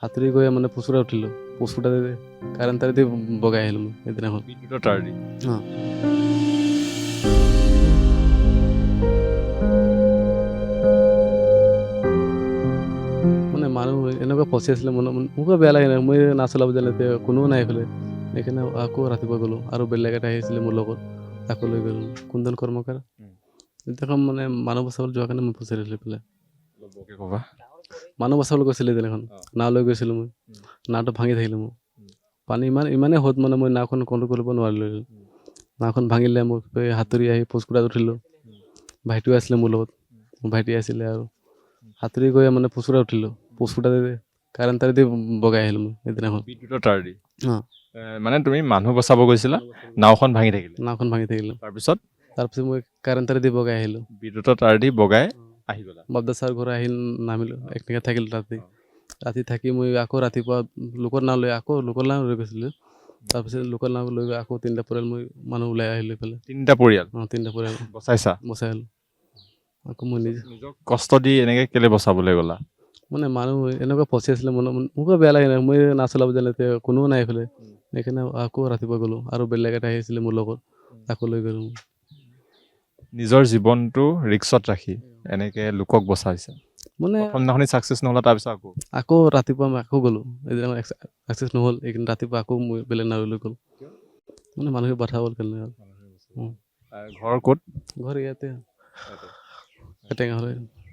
সাঁতুৰি গৈ মানে পুচুৰা উঠিলোঁ পুচুৰা কাৰেণ্ট তাৰেদি বগাই আহিলোঁ মই সেইদিনাখন বিদ্যুতৰ তাঁৰ দি অঁ মানে মানুহ এনেকুৱা ফচি আছিলে মোকো বেয়া লাগে নাই মই নাচলাব জানে কোনো নাই এইফালে সেইকাৰণে আকৌ ৰাতিপুৱা গ'লোঁ আৰু বেলেগ এটা আহিছিলে মোৰ লগত তাকো লৈ গ'লোঁ কুন্দন কৰ্মকাৰ সেইদিনাখন মানে মানুহ বচাবলৈ যোৱাৰ কাৰণে মই ফচি আহিছিলোঁ এইফালে ল'বকে ক'বা মানুহ বচাবলৈ গৈছিলোঁ সেইদিনাখন নাও লৈ গৈছিলোঁ মই নাওটো ভাঙি থাকিলোঁ মোৰ পানী ইমানেই সোঁত মানে মই নাওখন কণ্ট্ৰল কৰিব নোৱাৰিলোঁ নাওখন ভাঙিলে মোক সাঁতুৰি আহি পুচকুৰাত উঠিলোঁ ভাইটিও আছিলে মোৰ লগত মোৰ ভাইটি আছিলে আৰু সাঁতুৰি গৈ মানে পুচুৰা উঠিলোঁ পুচকুৰা কাৰেণ্ট তাৰেদি বগাই আহিলোঁ মই সেইদিনাখন বিদ্যুতৰ তাঁৰ দি অঁ মানে তুমি মানুহ বচাব গৈছিলা নাওখন ভাঙি থাকিলে নাওখন ভাঙি থাকিলোঁ তাৰপিছত মই কাৰেণ্ট তাৰেদি বগাই আহিলোঁ বিদ্যুতৰ তাঁৰ দি বগাই আহি গ'লা বাবদা ছাৰ ঘৰ আহি নামিলোঁ একনিকা থাকিলোঁ ৰাতি থাকি মই আকৌ ৰাতিপুৱা লোকৰ নাও লৈ আকৌ লোকৰ নাও লৈ গৈছিলোঁ তাৰপিছত লোকৰ নাও লৈ গৈ আকৌ তিনিটা পৰিয়াল মই মানুহ ওলাই আহিলোঁ এইফালে তিনিটা পৰিয়াল অঁ তিনিটা পৰিয়াল বচাইছা বচাই আহিলোঁ আকৌ মই নিজে নিজক কষ্ট দি এনেকে কেলে বচাবলৈ গ'লা মানে মানুহ এনেকুৱা ফচি আছিলে মোকো বেয়া লাগে নাই মই নাচলাব জানে কোনো নাই এইফালে সেইকাৰণে আকৌ ৰাতিপুৱা গ'লোঁ আৰু বেলেগ এটা আহিছিলে মোৰ লগত তাকো লৈ গ'লোঁ নিজৰ জীৱনটো ৰিক্সত ৰাখি এনেকে লোকক বচাইছে মানে প্ৰথম দিনাখনি ছাকচেছ নহ'লা তাৰপিছত আকৌ ৰাতিপুৱা মই আকৌ গ'লোঁ এদিন ছাকচেছ নহ'ল এইখিনি ৰাতিপুৱা আকৌ মই বেলেগ নাও লৈ গ'লোঁ মানে মানুহে বাধাবৰ কাৰণে আৰু ঘৰ ক'ত ঘৰ ইয়াতে টেঙাহলৈ